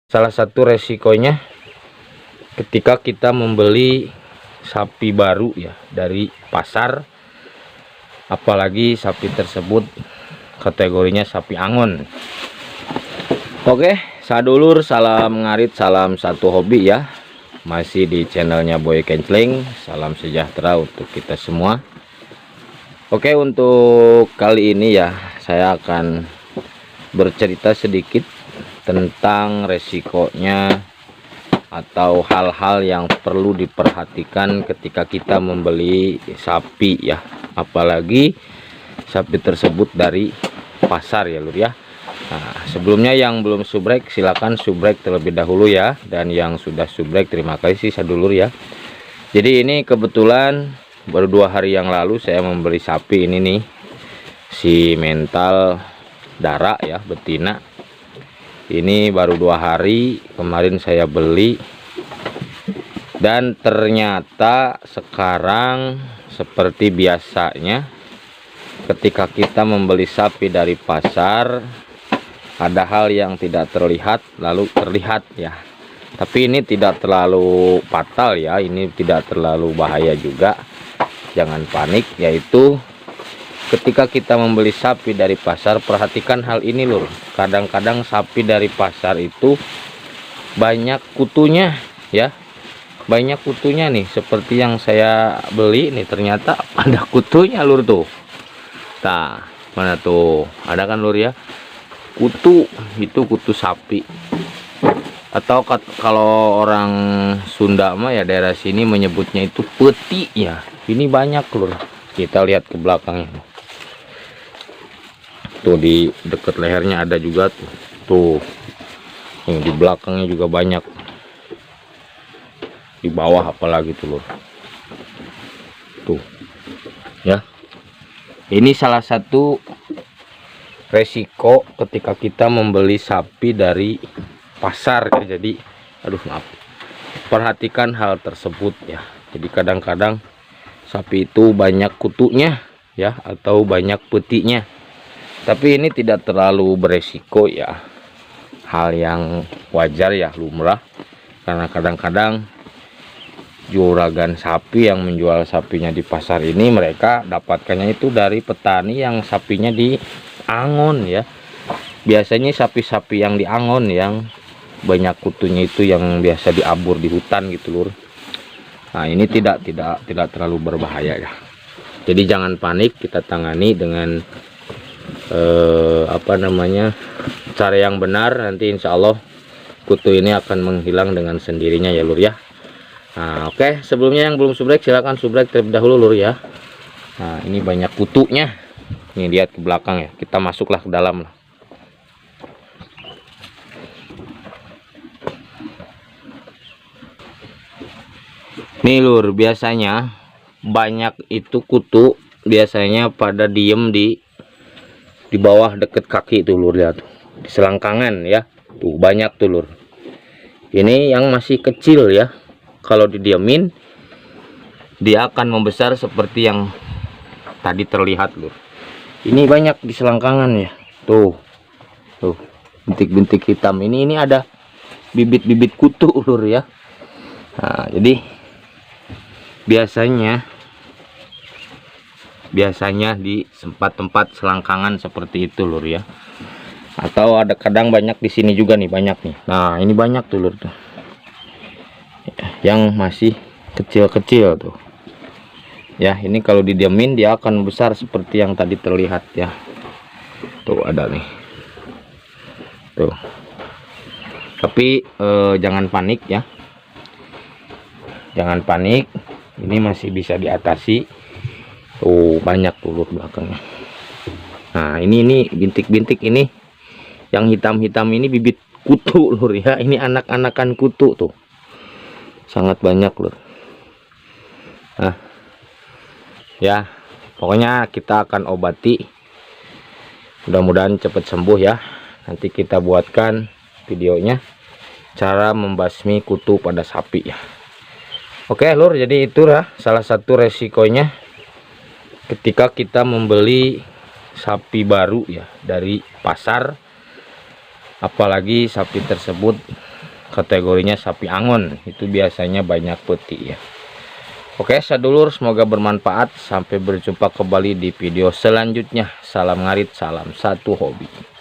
Salah satu resikonya ketika kita membeli sapi baru ya dari pasar, apalagi sapi tersebut kategorinya sapi angon. Oke, sadulur, salam ngarit, salam satu hobi ya. Masih di channelnya Boy Kenceling. Salam sejahtera untuk kita semua. Oke, untuk kali ini ya saya akan bercerita sedikit tentang resikonya atau hal-hal yang perlu diperhatikan ketika kita membeli sapi ya, apalagi sapi tersebut dari pasar ya lur ya. Nah, sebelumnya yang belum subrek silahkan subrek terlebih dahulu ya, dan yang sudah subrek terima kasih sadulur ya. Jadi ini kebetulan baru 2 hari yang lalu saya membeli sapi ini nih, si mental darah ya, betina. Ini baru 2 hari kemarin saya beli, dan ternyata sekarang seperti biasanya ketika kita membeli sapi dari pasar, ada hal yang tidak terlihat lalu terlihat ya. Tapi ini tidak terlalu fatal ya, ini tidak terlalu bahaya juga, jangan panik. Yaitu ketika kita membeli sapi dari pasar, perhatikan hal ini lur. Kadang-kadang sapi dari pasar itu banyak kutunya ya, banyak kutunya nih. Seperti yang saya beli nih, ternyata ada kutunya lur tuh. Nah, mana tuh, ada kan lur ya, kutu. Itu kutu sapi, atau kalau orang Sunda mah ya daerah sini menyebutnya itu peti ya. Ini banyak lur, kita lihat ke belakangnya tuh, di dekat lehernya ada juga tuh, yang di belakangnya juga banyak, di bawah apalagi tuh lur tuh ya. Ini salah satu resiko ketika kita membeli sapi dari pasar ya. Jadi aduh maaf, perhatikan hal tersebut ya. Jadi kadang-kadang sapi itu banyak kutunya ya, atau banyak petinya, tapi ini tidak terlalu beresiko ya, hal yang wajar ya, lumrah. Karena kadang-kadang juragan sapi yang menjual sapinya di pasar ini, mereka dapatkannya itu dari petani yang sapinya di angon ya. Biasanya sapi-sapi yang di angon yang banyak kutunya itu yang biasa diabur di hutan gitu lur. Nah, ini tidak terlalu berbahaya ya. Jadi jangan panik, kita tangani dengan cara yang benar. Nanti insya Allah kutu ini akan menghilang dengan sendirinya ya lur ya. Nah, oke, sebelumnya yang belum subrek silahkan subrek terlebih dahulu lur ya. Nah, ini banyak kutunya. Ini lihat ke belakang ya, kita masuklah ke dalam lah. Nih lur, biasanya banyak itu kutu biasanya pada diem di bawah deket kaki tuh lur, lihat tuh, di selangkangan ya. Tuh banyak tuh lur. Ini yang masih kecil ya, kalau didiemin dia akan membesar seperti yang tadi terlihat lur. Ini banyak di selangkangan ya. Tuh bintik-bintik hitam ini ada bibit-bibit kutu lur ya. Nah, jadi biasanya di tempat-tempat selangkangan seperti itu lur ya. Atau ada kadang banyak di sini juga nih, banyak nih. Nah, ini banyak tuh lur tuh, yang masih kecil-kecil tuh ya. Ini kalau didiemin dia akan besar seperti yang tadi terlihat ya. Tuh ada nih tuh. Tapi jangan panik ya, jangan panik, ini masih bisa diatasi. Tuh banyak tuh lur belakangnya. Nah, ini bintik-bintik ini yang hitam-hitam ini bibit kutu lur ya. Ini anak-anakan kutu tuh, sangat banyak lur. Nah ya, pokoknya kita akan obati, mudah-mudahan cepat sembuh ya. Nanti kita buatkan videonya cara membasmi kutu pada sapi ya. Oke lur, jadi itulah salah satu resikonya ketika kita membeli sapi baru ya dari pasar, apalagi sapi tersebut kategorinya sapi angon, itu biasanya banyak peti ya. Oke sadulur, semoga bermanfaat. Sampai berjumpa kembali di video selanjutnya. Salam ngarit, salam satu hobi.